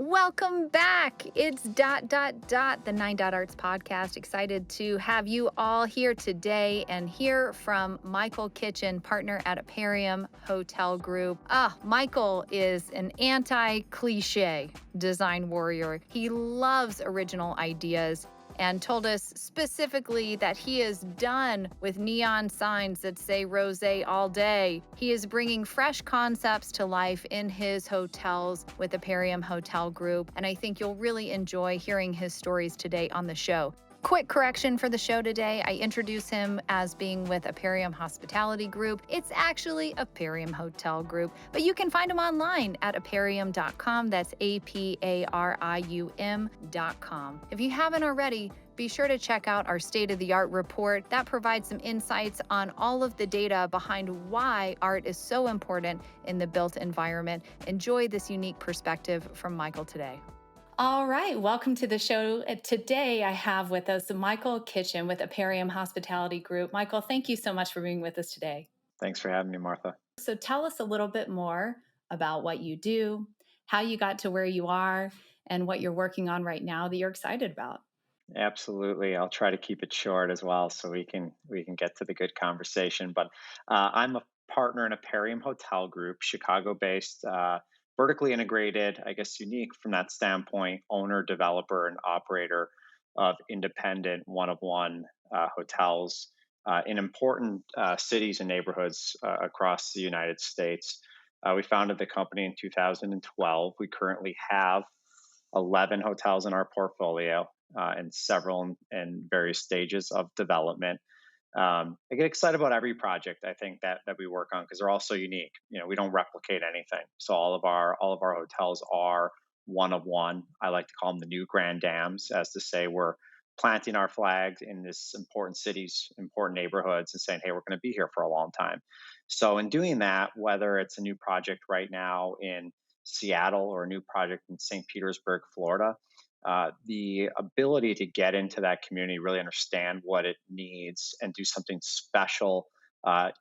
Welcome back. It's the 9 Arts podcast. Excited to have you all here today and hear from Michael Kitchen, partner at Aparium Hotel Group. Michael is an anti-cliche design warrior. He loves original ideas and told us specifically that he is done with neon signs that say rosé all day. He is bringing fresh concepts to life in his hotels with Aparium Hotel Group, and I think you'll really enjoy hearing his stories today on the show. Quick correction for the show today. I introduce him as being with Aparium Hospitality Group. It's actually Aparium Hotel Group, but you can find him online at aparium.com. That's aparium.com. If you haven't already, be sure to check out our state-of-the-art report that provides some insights on all of the data behind why art is so important in the built environment. Enjoy this unique perspective from Michael today. All right, welcome to the show. Today I have with us Michael Kitchen with Aparium Hospitality Group. Michael, thank you so much for being with us today. Thanks for having me, Martha. So tell us a little bit more about what you do, how you got to where you are, and what you're working on right now that you're excited about. Absolutely. I'll try to keep it short as well so we can get to the good conversation. But I'm a partner in Aparium Hotel Group, Chicago-based, vertically integrated, I guess unique from that standpoint, owner, developer, and operator of independent one-of-one hotels in important cities and neighborhoods across the United States. We founded the company in 2012. We currently have 11 hotels in our portfolio and several in various stages of development. I get excited about every project I think that we work on because they're all so unique. You know, we don't replicate anything. So all of our hotels are one of one. I like to call them the new Grand Dams, as to say we're planting our flags in this important cities, important neighborhoods, and saying, hey, we're going to be here for a long time. So in doing that, whether it's a new project right now in Seattle or a new project in St. Petersburg, Florida, the ability to get into that community, really understand what it needs, and do something special,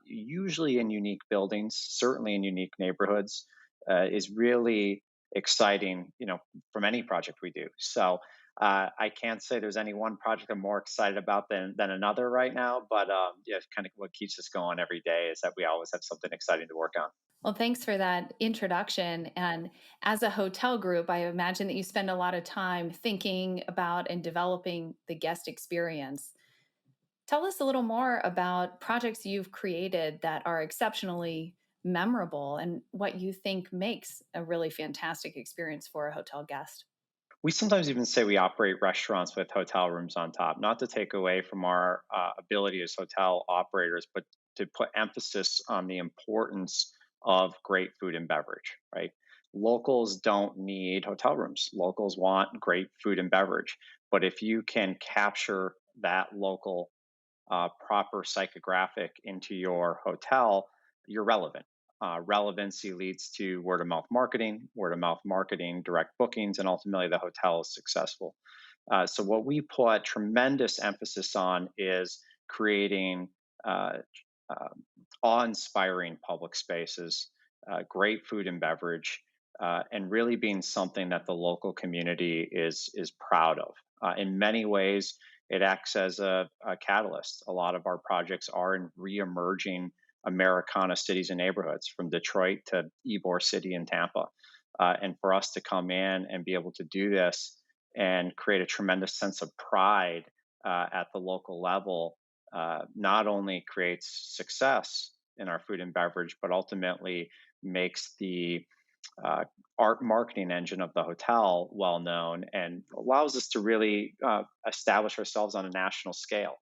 usually in unique buildings, certainly in unique neighborhoods, is really exciting. You know, from any project we do. So I can't say there's any one project I'm more excited about than another right now, but yeah, kind of what keeps us going every day is that we always have something exciting to work on. Well, thanks for that introduction. And as a hotel group, I imagine that you spend a lot of time thinking about and developing the guest experience. Tell us a little more about projects you've created that are exceptionally memorable and what you think makes a really fantastic experience for a hotel guest. We sometimes even say we operate restaurants with hotel rooms on top, not to take away from our ability as hotel operators, but to put emphasis on the importance of great food and beverage, right? Locals don't need hotel rooms. Locals want great food and beverage. But if you can capture that local proper psychographic into your hotel, you're relevant. Relevancy leads to word of mouth marketing, direct bookings, and ultimately the hotel is successful. So, what we put tremendous emphasis on is creating uh, uh, awe inspiring public spaces, great food and beverage, and really being something that the local community is proud of. In many ways, it acts as a catalyst. A lot of our projects are in re-emerging Americana cities and neighborhoods, from Detroit to Ybor City and Tampa. And for us to come in and be able to do this and create a tremendous sense of pride at the local level not only creates success in our food and beverage, but ultimately makes the art marketing engine of the hotel well known and allows us to really establish ourselves on a national scale.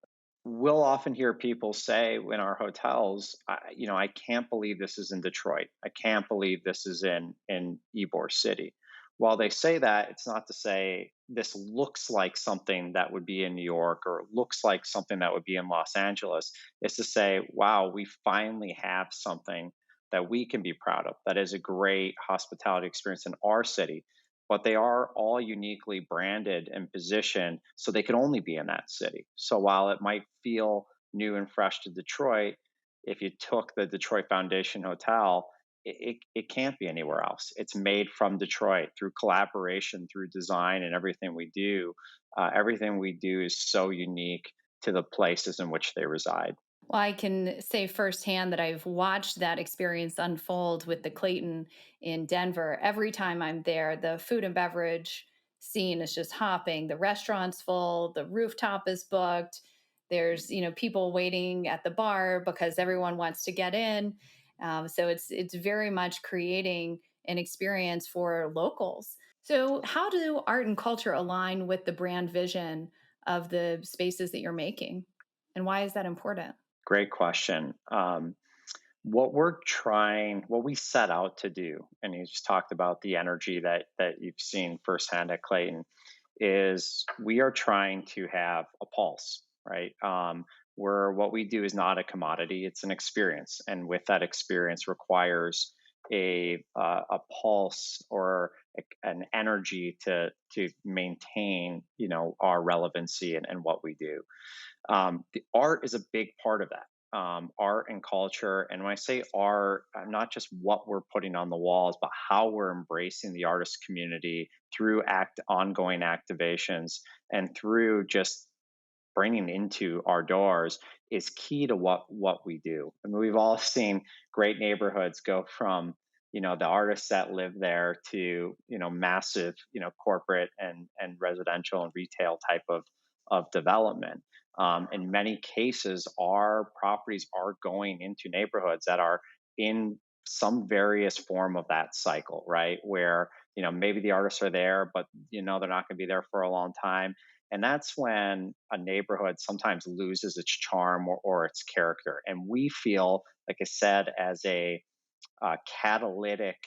We'll often hear people say in our hotels, I can't believe this is in Detroit. I can't believe this is in Ybor City. While they say that, it's not to say this looks like something that would be in New York or looks like something that would be in Los Angeles. It's to say, wow, we finally have something that we can be proud of. That is a great hospitality experience in our city, but they are all uniquely branded and positioned so they can only be in that city. So while it might feel new and fresh to Detroit, if you took the Detroit Foundation Hotel it can't be anywhere else. It's made from Detroit through collaboration, through design, and everything we do. Everything we do is so unique to the places in which they reside. Well, I can say firsthand that I've watched that experience unfold with the Clayton in Denver. Every time I'm there, the food and beverage scene is just hopping. The restaurant's full, the rooftop is booked. There's, people waiting at the bar because everyone wants to get in. So it's very much creating an experience for locals. So, how do art and culture align with the brand vision of the spaces that you're making? And why is that important? Great question. What we set out to do, and you just talked about the energy that you've seen firsthand at Clayton, is we are trying to have a pulse, right? Where what we do is not a commodity; it's an experience, and with that experience requires a pulse or an energy to maintain, our relevancy and what we do. The art is a big part of that. Art and culture. And when I say art, not just what we're putting on the walls, but how we're embracing the artist community through ongoing activations and through just bringing into our doors is key to what we do. I mean, we've all seen great neighborhoods go from the artists that live there to massive corporate and residential and retail type of development. In many cases, our properties are going into neighborhoods that are in some various form of that cycle, right? Where maybe the artists are there, but they're not going to be there for a long time, and that's when a neighborhood sometimes loses its charm or its character. And we feel, like I said, as a catalytic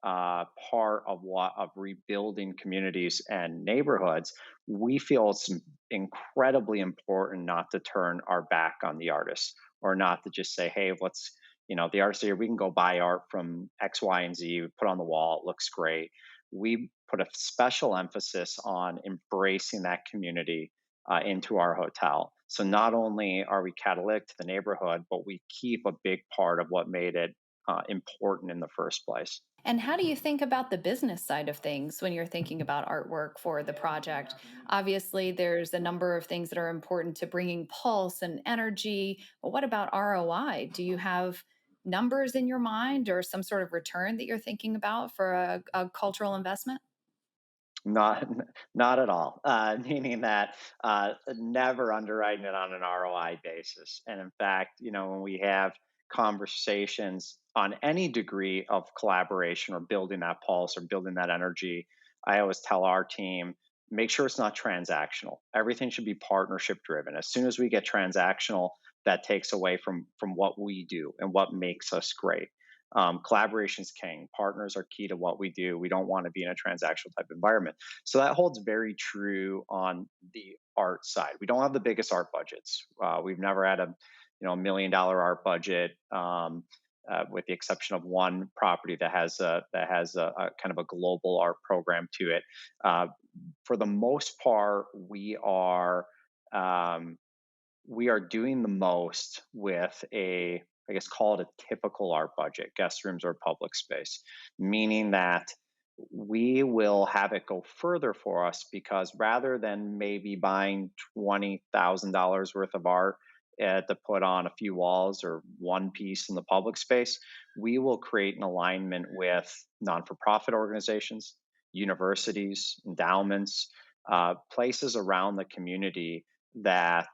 part of rebuilding communities and neighborhoods, we feel it's incredibly important not to turn our back on the artists or not to just say, hey, let's, the artists are here, we can go buy art from X, Y, and Z, we put on the wall, it looks great. We put a special emphasis on embracing that community into our hotel. So not only are we catalytic to the neighborhood, but we keep a big part of what made it important in the first place. And how do you think about the business side of things when you're thinking about artwork for the project? Obviously, there's a number of things that are important to bringing pulse and energy, but what about ROI? Do you have numbers in your mind or some sort of return that you're thinking about for a cultural investment? Not, not at all. Meaning that never underwriting it on an ROI basis. And in fact, when we have conversations on any degree of collaboration or building that pulse or building that energy, I always tell our team, make sure it's not transactional. Everything should be partnership driven. As soon as we get transactional, that takes away from what we do and what makes us great. Collaboration is king. Partners are key to what we do. We don't want to be in a transactional type environment. So that holds very true on the art side. We don't have the biggest art budgets. We've never had $1 million art budget, with the exception of one property that has a kind of a global art program to it. For the most part, um, we are doing the most with I guess, call it a typical art budget, guest rooms or public space, meaning that we will have it go further for us because rather than maybe buying $20,000 worth of art to put on a few walls or one piece in the public space, we will create an alignment with non for profit organizations, universities, endowments, places around the community that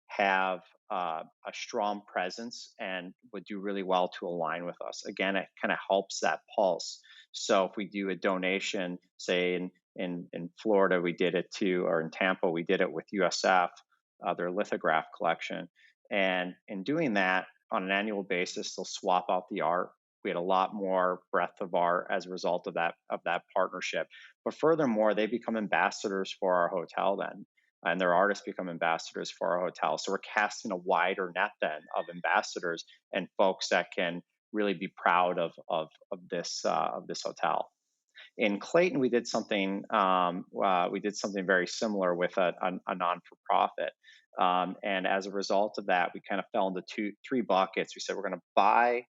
have a strong presence and would do really well to align with us. Again, it kind of helps that pulse. So if we do a donation, say in Florida, we did it to, or in Tampa, we did it with USF, their lithograph collection. And in doing that on an annual basis, they'll swap out the art. We had a lot more breadth of art as a result of that partnership. But furthermore, they become ambassadors for our hotel then, and their artists become ambassadors for our hotel. So we're casting a wider net then of ambassadors and folks that can really be proud of this hotel. In Clayton, we did something very similar with a non for profit, and as a result of that, we kind of fell into three buckets. We said we're going to buy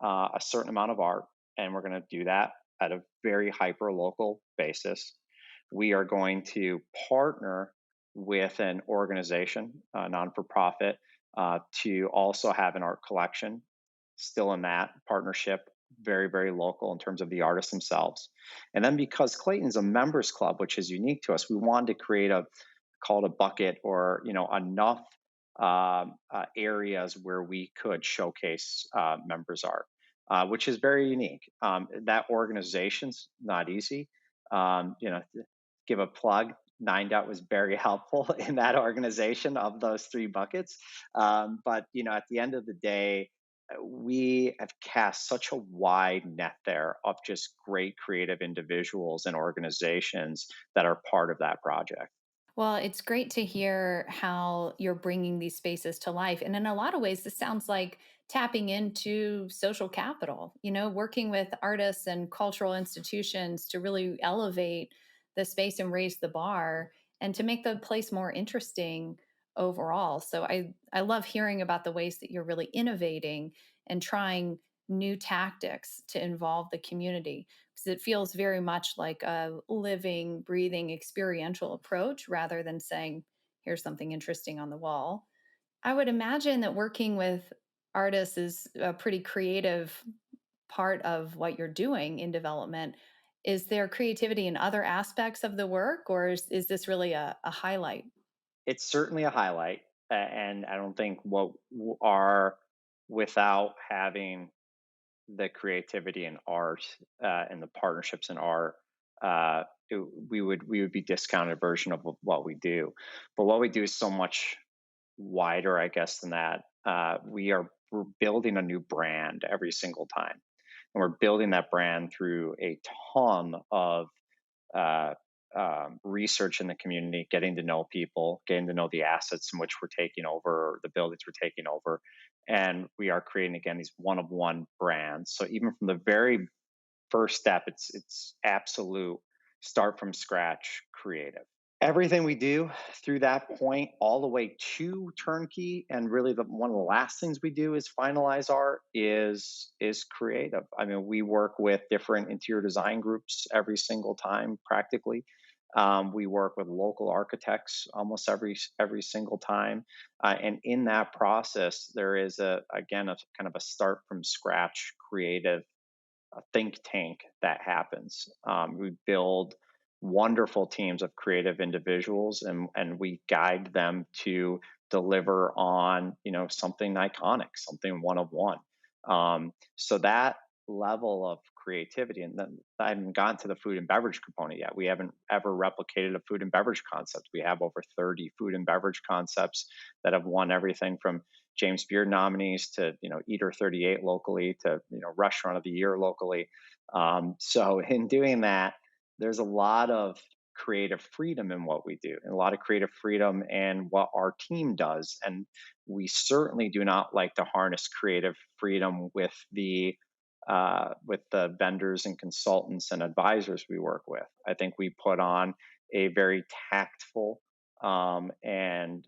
a certain amount of art, and we're going to do that at a very hyper local basis. We are going to partner with an organization, a non for profit, to also have an art collection. Still in that partnership, very, very local in terms of the artists themselves. And then because Clayton's a members club, which is unique to us, we wanted to create a called a bucket or enough areas where we could showcase members art, which is very unique. That organization's not easy. Give a plug. Nine Dot was very helpful in that organization of those three buckets. But at the end of the day, we have cast such a wide net there of just great creative individuals and organizations that are part of that project. Well, it's great to hear how you're bringing these spaces to life. And in a lot of ways, this sounds like tapping into social capital, working with artists and cultural institutions to really elevate the space and raise the bar and to make the place more interesting overall. So I love hearing about the ways that you're really innovating and trying new tactics to involve the community because it feels very much like a living, breathing, experiential approach rather than saying, here's something interesting on the wall. I would imagine that working with artists is a pretty creative part of what you're doing in development. Is there creativity in other aspects of the work, or is this really a highlight? It's certainly a highlight, and I don't think what are without having the creativity in art and the partnerships in art, we would be discounted version of what we do. But what we do is so much wider, I guess, than that. We're building a new brand every single time, and we're building that brand through a ton of uh, research in the community, getting to know people, getting to know the assets in which we're taking over, the buildings we're taking over. And we are creating, again, these one of one brands. So even from the very first step, it's absolute start from scratch creative. Everything we do through that point all the way to turnkey, and really one of the last things we do is finalize art is creative. I mean, we work with different interior design groups every single time practically. We work with local architects almost every single time, and in that process there is a kind of a start from scratch creative a think tank that happens. We build wonderful teams of creative individuals, and we guide them to deliver on something iconic, something one of one. So that level of creativity, and then I haven't gotten to the food and beverage component yet. We haven't ever replicated a food and beverage concept. We have over 30 food and beverage concepts that have won everything from James Beard nominees to Eater 38 locally to Restaurant of the Year locally. So in doing that, there's a lot of creative freedom in what we do, and a lot of creative freedom in what our team does. And we certainly do not like to harness creative freedom with the vendors and consultants and advisors we work with. I think we put on a very tactful and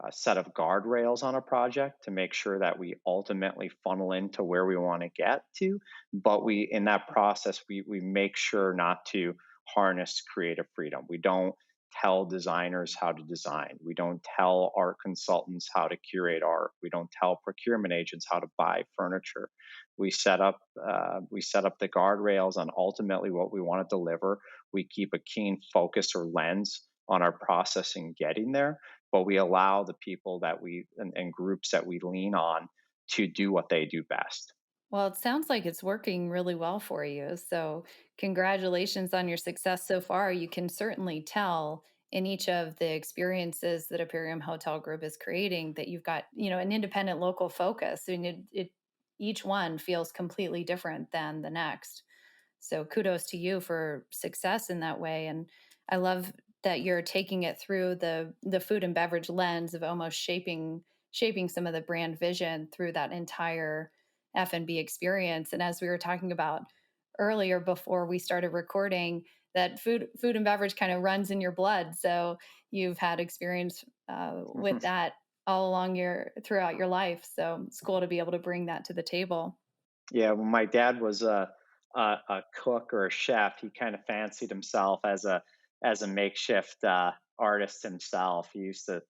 a set of guardrails on a project to make sure that we ultimately funnel into where we want to get to. But we, in that process, we make sure not to harness creative freedom. We don't tell designers how to design. We don't tell art consultants how to curate art. We don't tell procurement agents how to buy furniture. We set up the guardrails on ultimately what we want to deliver. We keep a keen focus or lens on our process in getting there, but we allow the people that and groups that we lean on to do what they do best. Well, it sounds like it's working really well for you. So, congratulations on your success so far. You can certainly tell in each of the experiences that Aparium Hotel Group is creating that you've got, an independent local focus. And each one feels completely different than the next. So kudos to you for success in that way. And I love that you're taking it through the food and beverage lens of almost shaping some of the brand vision through that entire F&B experience. And as we were talking about earlier before we started recording, that food and beverage kind of runs in your blood. So you've had experience with that all along your throughout your life. So it's cool to be able to bring that to the table. Yeah, when my dad was a cook or a chef, he kind of fancied himself as a makeshift artist himself. He used to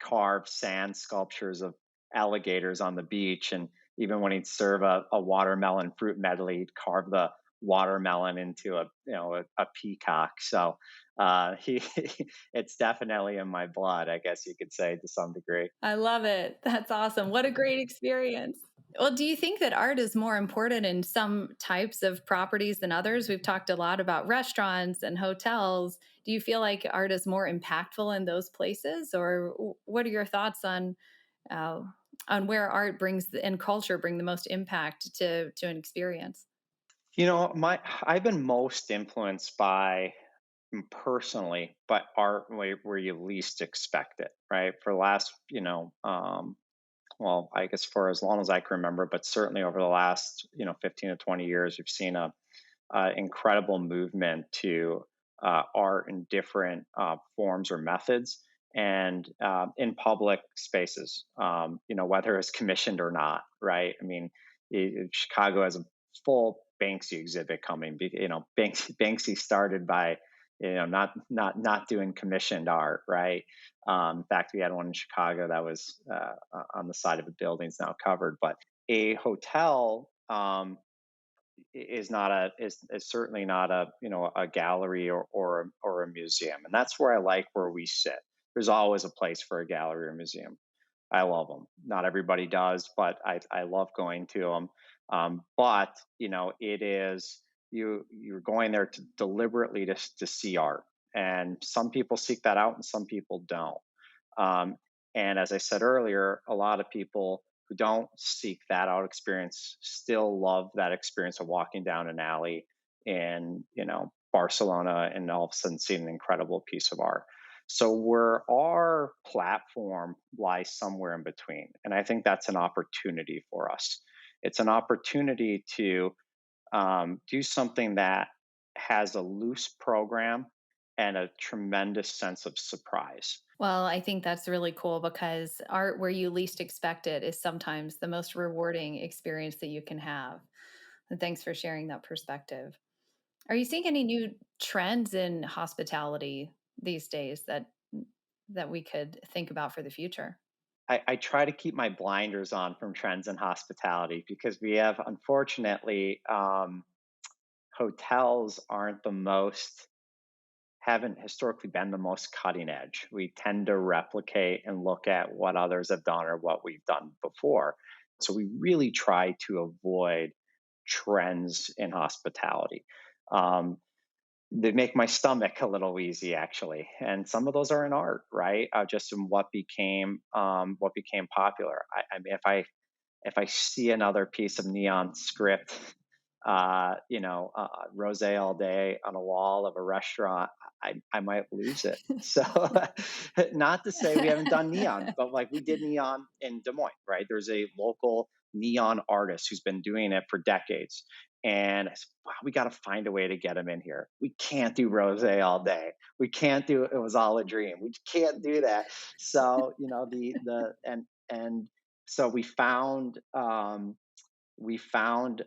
carve sand sculptures of alligators on the beach, and even when he'd serve a watermelon fruit medley, he'd carve the watermelon into a peacock. So he it's definitely in my blood, I guess you could say to some degree. I love it. That's awesome. What a great experience. Well, do you think that art is more important in some types of properties than others? We've talked a lot about restaurants and hotels. Do you feel like art is more impactful in those places, or what are your thoughts uh, on where art and culture bring the most impact to an experience? My I've been most influenced by personally, but art where you least expect it, right? For the last, well, I guess for as long as I can remember, but certainly over the last, 15 to 20 years, we've seen a incredible movement to art in different forms or methods and in public spaces, whether it's commissioned or not, right? I mean, Chicago has a full Banksy exhibit coming. Banksy started by, not doing commissioned art, right? In fact, we had one in Chicago that was on the side of a building, it's now covered. But a hotel is certainly not a gallery or a museum, and that's where I like where we sit. There's always a place for a gallery or museum. I love them. Not everybody does, but I love going to them. But it is you're going there to deliberately to see art, and some people seek that out, and some people don't. Um, and as I said earlier, a lot of people who don't seek that out experience still love that experience of walking down an alley in, Barcelona and all of a sudden seeing an incredible piece of art. So where our platform lies somewhere in between. And I think that's an opportunity for us. It's an opportunity to do something that has a loose program and a tremendous sense of surprise. Well, I think that's really cool because art where you least expect it is sometimes the most rewarding experience that you can have. And thanks for sharing that perspective. Are you seeing any new trends in hospitality these days that we could think about for the future? I try to keep my blinders on from trends in hospitality because we have, unfortunately, hotels haven't historically been the most cutting edge. We tend to replicate and look at what others have done or what we've done before. So we really try to avoid trends in hospitality. Um, they make my stomach a little wheezy, actually, and some of those are in art, right? Just in what became popular. I mean, if I see another piece of neon script, rose all day on a wall of a restaurant, I might lose it. So, not to say we haven't done neon, but like we did neon in Des Moines, right? There's a local neon artist who's been doing it for decades. And I said, wow, we got to find a way to get him in here. We can't do rose all day. We can't do it was all a dream. We can't do that. So, and so we found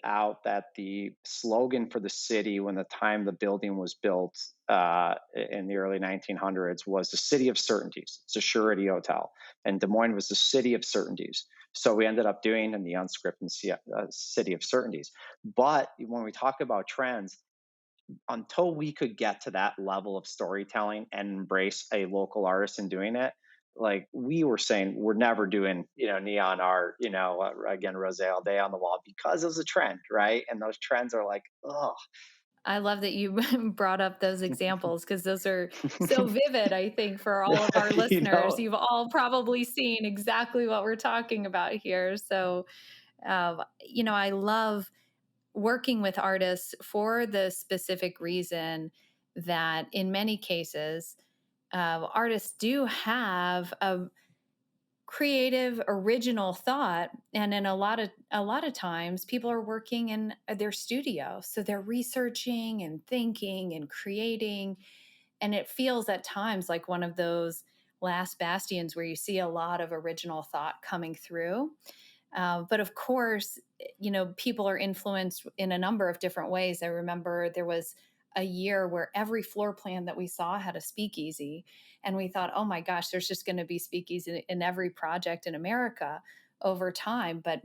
out that the slogan for the city when the time the building was built in the early 1900s was the city of certainties. It's a surety hotel, and Des Moines was the city of certainties. So we ended up doing a neon script in city of certainties. But when we talk about trends, until we could get to that level of storytelling and embrace a local artist in doing it, like we were saying, we're never doing, neon art, again, rose all day on the wall because it was a trend, right? And those trends are like, oh, I love that you brought up those examples because those are so vivid, I think, for all of our you listeners. know, You've all probably seen exactly what we're talking about here. So, I love working with artists for the specific reason that in many cases, artists do have a creative original thought, and in a lot of times people are working in their studio, so they're researching and thinking and creating, and it feels at times like one of those last bastions where you see a lot of original thought coming through. But of course, people are influenced in a number of different ways. I remember there was a year where every floor plan that we saw had a speakeasy. And we thought, oh my gosh, there's just going to be speakeasy in every project in America over time. But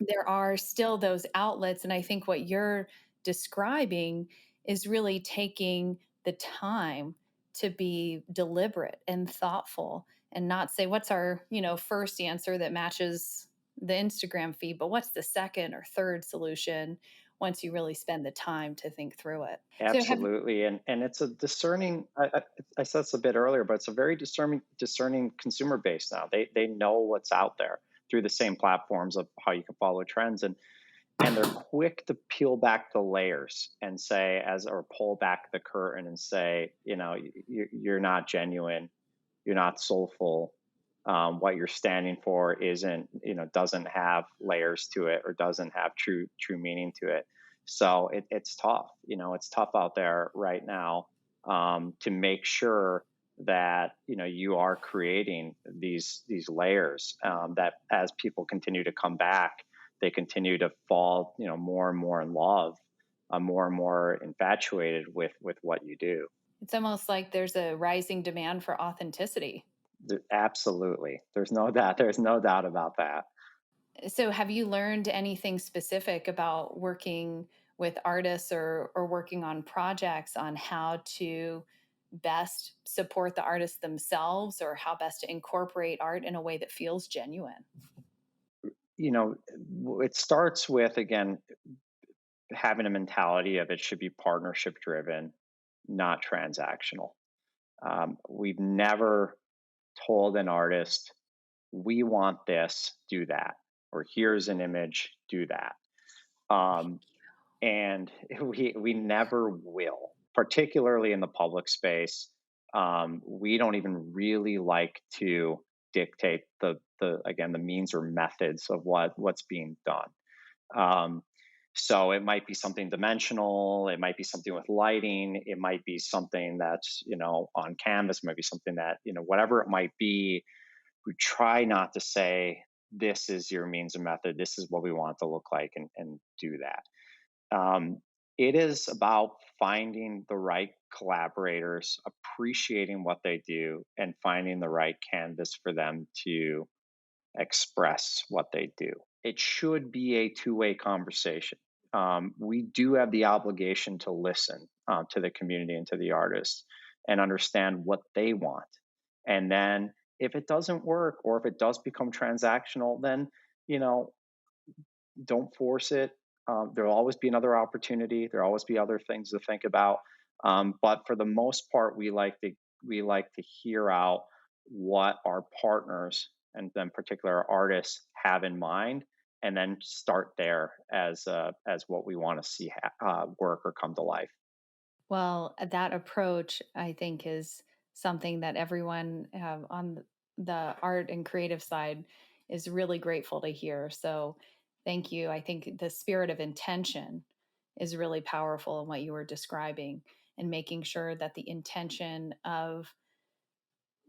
there are still those outlets. And I think what you're describing is really taking the time to be deliberate and thoughtful and not say, what's our, first answer that matches the Instagram feed, but what's the second or third solution once you really spend the time to think through it. So have Absolutely, and it's a discerning. I said this a bit earlier, but it's a very discerning consumer base now. They know what's out there through the same platforms of how you can follow trends, and they're quick to peel back the layers and say, as or pull back the curtain and say, you're not genuine, you're not soulful. What you're standing for isn't, doesn't have layers to it, or doesn't have true meaning to it. So it's tough. It's tough out there right now, to make sure that you are creating these layers, that as people continue to come back, they continue to fall, more and more in love, more and more infatuated with what you do. It's almost like there's a rising demand for authenticity. Absolutely. There's no doubt about that. So, have you learned anything specific about working with artists or working on projects on how to best support the artists themselves or how best to incorporate art in a way that feels genuine? It starts with, again, having a mentality of it should be partnership driven, not transactional. We've never told an artist, we want this, do that, or here's an image, do that. Um, and we never will, particularly in the public space. We don't even really like to dictate the again, the means or methods of what's being done. Um, so it might be something dimensional, it might be something with lighting, it might be something that's on canvas, it might be something that whatever it might be. We try not to say, this is your means and method, this is what we want it to look like, and do that. um, it is about finding the right collaborators, appreciating what they do, and finding the right canvas for them to express what they do. It should be a two-way conversation. We do have the obligation to listen, to the community and to the artists, and understand what they want. And then if it doesn't work, or if it does become transactional, then you know don't force it. There'll always be another opportunity. There'll always be other things to think about. But for the most part, we like to hear out what our partners, and then particular artists, have in mind, and then start there as what we want to see work or come to life. Well, that approach, I think, is something that everyone on the art and creative side is really grateful to hear. So, thank you. I think the spirit of intention is really powerful in what you were describing, and making sure that the intention of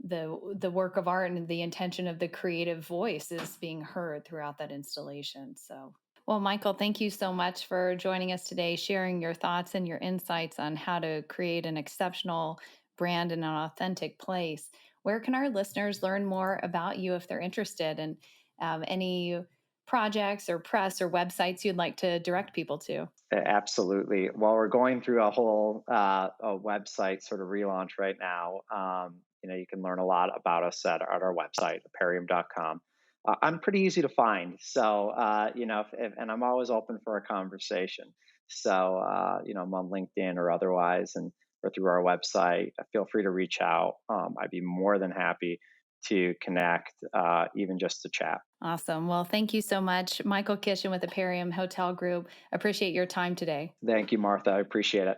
the work of art and the intention of the creative voice is being heard throughout that installation. So, well, Michael, thank you so much for joining us today, sharing your thoughts and your insights on how to create an exceptional brand in an authentic place. Where can our listeners learn more about you if they're interested, and any projects or press or websites you'd like to direct people to? Absolutely. Well, we're going through a whole a website sort of relaunch right now. You can learn a lot about us at our website, aparium.com. I'm pretty easy to find. So, and I'm always open for a conversation. So, I'm on LinkedIn or otherwise, and or through our website. Feel free to reach out. I'd be more than happy to connect, even just to chat. Awesome. Well, thank you so much, Michael Kitchen with Aparium Hotel Group. Appreciate your time today. Thank you, Martha. I appreciate it.